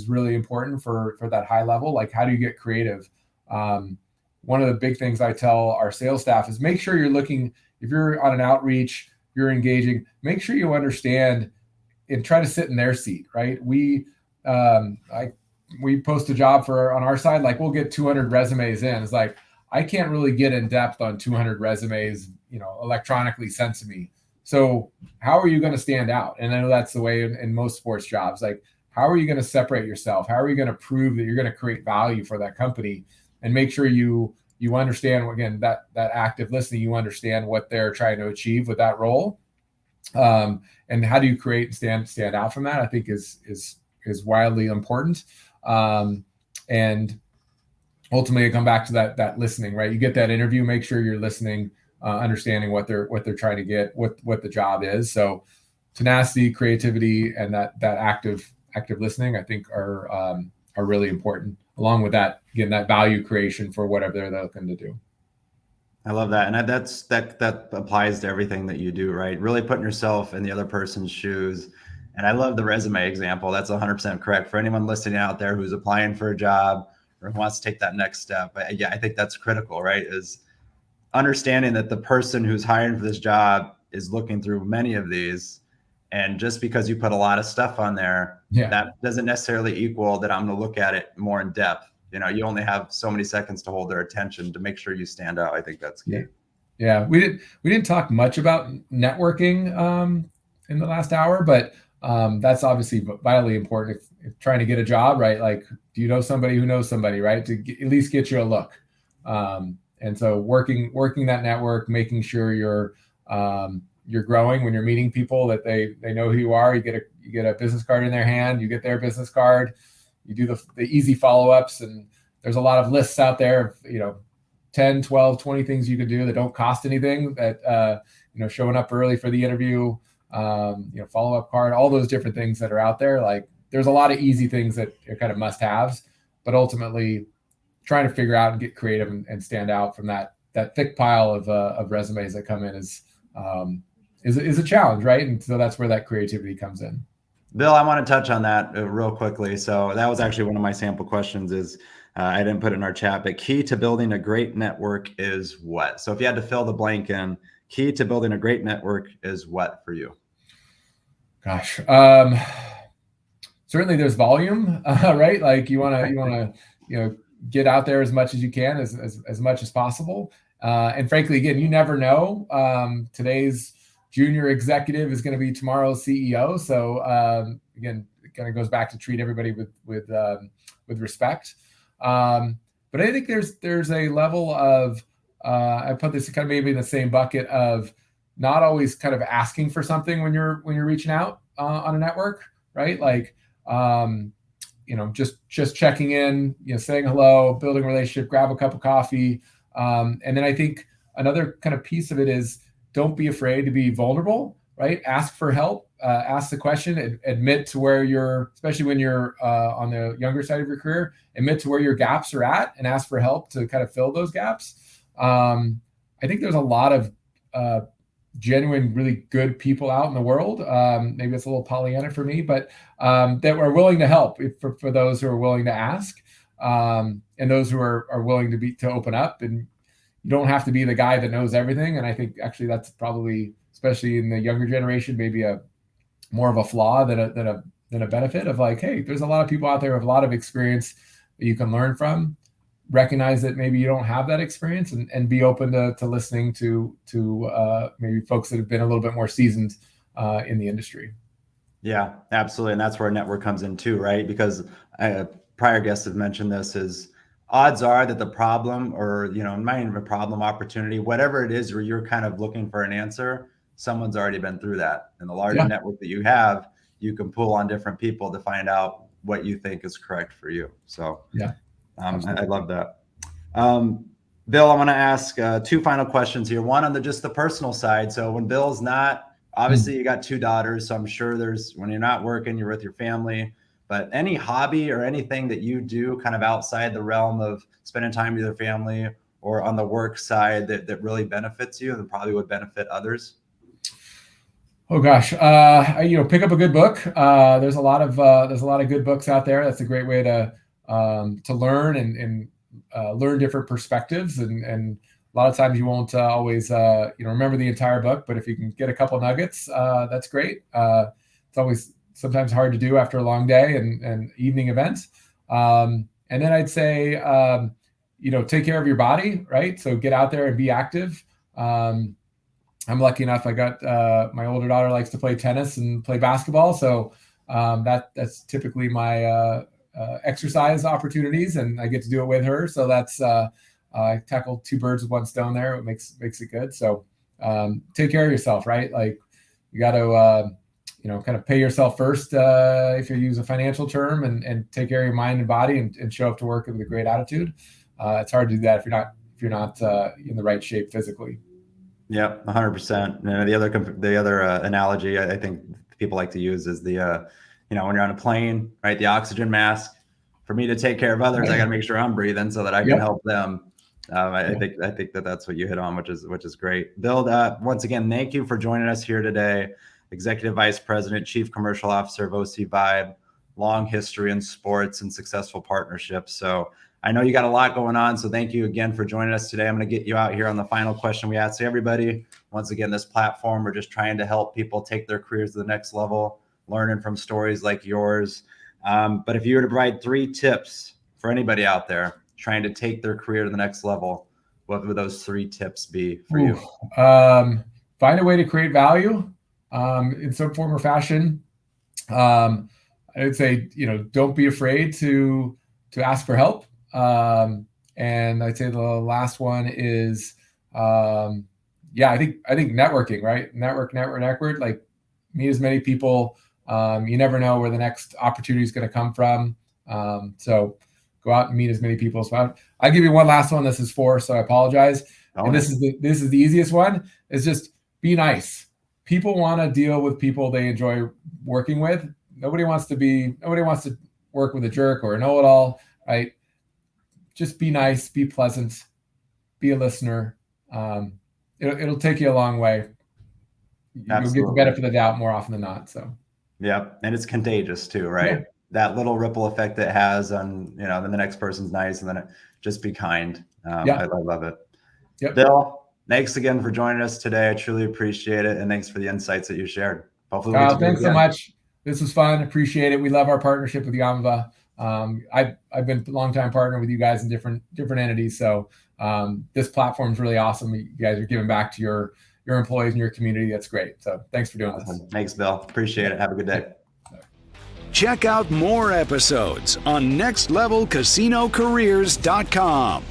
really important for that high level. Like, how do you get creative? One of the big things I tell our sales staff is make sure you're looking, if you're on an outreach, you're engaging, make sure you understand and try to sit in their seat, right? We post a job on our side, like we'll get 200 resumes in. It's like, I can't really get in depth on 200 resumes, electronically sent to me. So how are you going to stand out? And I know that's the way in most sports jobs. Like, how are you going to separate yourself? How are you going to prove that you're going to create value for that company? And make sure you understand, again, that active listening, you understand what they're trying to achieve with that role. And how do you create and stand out from that, I think is wildly important. And ultimately I come back to that listening, right? You get that interview, make sure you're listening, understanding what they're trying to get, what the job is. So tenacity, creativity, and that active listening, I think are really important, along with that, again, that value creation for whatever they're looking to do. I love that. And that applies to everything that you do, right? Really putting yourself in the other person's shoes. And I love the resume example. That's 100% correct for anyone listening out there who's applying for a job or who wants to take that next step. I think that's critical, right? Is understanding that the person who's hiring for this job is looking through many of these. And just because you put a lot of stuff on there, that doesn't necessarily equal that I'm going to look at it more in depth. You only have so many seconds to hold their attention to make sure you stand out. I think that's key. Yeah. We didn't talk much about networking in the last hour, but that's obviously vitally important if trying to get a job, right? Like, do you know somebody who knows somebody, right? To at least get you a look. And so working that network, making sure you're you're growing, when you're meeting people, that they know who you are. You get a business card in their hand, you get their business card, you do the easy follow-ups, and there's a lot of lists out there of 10, 12, 20 things you can do that don't cost anything, that showing up early for the interview, follow-up card, all those different things that are out there. Like, there's a lot of easy things that are kind of must-haves, but ultimately trying to figure out and get creative and stand out from that thick pile of resumes that come in is a challenge, right? And so that's where that creativity comes in. Bill, I want to touch on that real quickly. So that was actually one of my sample questions is, I didn't put it in our chat, but key to building a great network is what? So if you had to fill the blank in, key to building a great network is what for you? Gosh, certainly there's volume, right? Like you want to get out there as much as you can, as much as possible. And frankly, again, you never know. Today's junior executive is going to be tomorrow's CEO. So again, it kind of goes back to treat everybody with respect. But I think there's a level of I put this kind of maybe in the same bucket of not always kind of asking for something when you're reaching out on a network, right? Like just checking in, saying hello, building a relationship, grab a cup of coffee. And then I think another kind of piece of it is, don't be afraid to be vulnerable, right? Ask for help, ask the question, admit to where you're, especially when you're on the younger side of your career, admit to where your gaps are at and ask for help to kind of fill those gaps. I think there's a lot of genuine, really good people out in the world. Maybe it's a little Pollyanna for me, but that are willing to help for those who are willing to ask, and those who are willing to open up. And you don't have to be the guy that knows everything. And I think actually that's probably, especially in the younger generation, maybe a more of a flaw than a benefit of, like, hey, there's a lot of people out there with a lot of experience that you can learn from. Recognize that maybe you don't have that experience, and be open to listening to maybe folks that have been a little bit more seasoned in the industry. Yeah, absolutely. And that's where a network comes in too, right? Because prior guests have mentioned this, is odds are that the problem, or, not even a problem, opportunity, whatever it is where you're kind of looking for an answer, someone's already been through that. And the larger network that you have, you can pull on different people to find out what you think is correct for you. So I love that. Bill, I want to ask two final questions here. One on just the personal side. So when Bill's not, obviously you got two daughters, so I'm sure when you're not working, you're with your family, but any hobby or anything that you do kind of outside the realm of spending time with your family or on the work side that really benefits you and probably would benefit others? Oh gosh, pick up a good book. There's a lot of good books out there. That's a great way to learn and learn different perspectives. And a lot of times you won't always remember the entire book, but if you can get a couple nuggets, that's great. It's always sometimes hard to do after a long day and evening events. And then I'd say, take care of your body, right? So get out there and be active. I'm lucky enough, I got my older daughter likes to play tennis and play basketball. So that's typically my exercise opportunities, and I get to do it with her. So that's I tackle two birds with one stone there. It makes it good. So take care of yourself, right? Like, you got to kind of pay yourself first, if you use a financial term, and take care of your mind and body, and show up to work with a great attitude. It's hard to do that if you're not in the right shape physically. Yeah, 100%. The other analogy I think people like to use is when you're on a plane, right? The oxygen mask. For me to take care of others, I got to make sure I'm breathing so that I can help them. I think that's what you hit on, which is great. Bill, once again, thank you for joining us here today. Executive Vice President, Chief Commercial Officer of OC Vibe, long history in sports and successful partnerships. So I know you got a lot going on, so thank you again for joining us today. I'm going to get you out here on the final question we ask everybody. Once again, this platform, we're just trying to help people take their careers to the next level, learning from stories like yours. But if you were to provide 3 tips for anybody out there trying to take their career to the next level, what would those 3 tips be for you? Find a way to create value in some form or fashion. I would say, don't be afraid to ask for help. And I'd say the last one is, yeah, I think networking, right? Network, like meet as many people. You never know where the next opportunity is going to come from. So go out and meet as many people as possible. I'll give you one last one. This is 4, so I apologize. And this is the easiest one. Is just be nice. People want to deal with people they enjoy working with. Nobody wants to work with a jerk or a know-it-all, right? Just be nice, be pleasant, be a listener. It'll take you a long way. You'll get the benefit of the doubt more often than not. So, yeah, and it's contagious too, right? Yeah. That little ripple effect it has on, then the next person's nice, and then just be kind. I love it. Yep. Bill, thanks again for joining us today. I truly appreciate it, and thanks for the insights that you shared. Hopefully, thanks so much. This was fun. Appreciate it. We love our partnership with Yamava. I've been a longtime partner with you guys in different entities. So this platform is really awesome. You guys are giving back to your employees and your community. That's great. So thanks for doing this. Thanks, Bill. Appreciate it. Have a good day. Check out more episodes on nextlevelcasinocareers.com.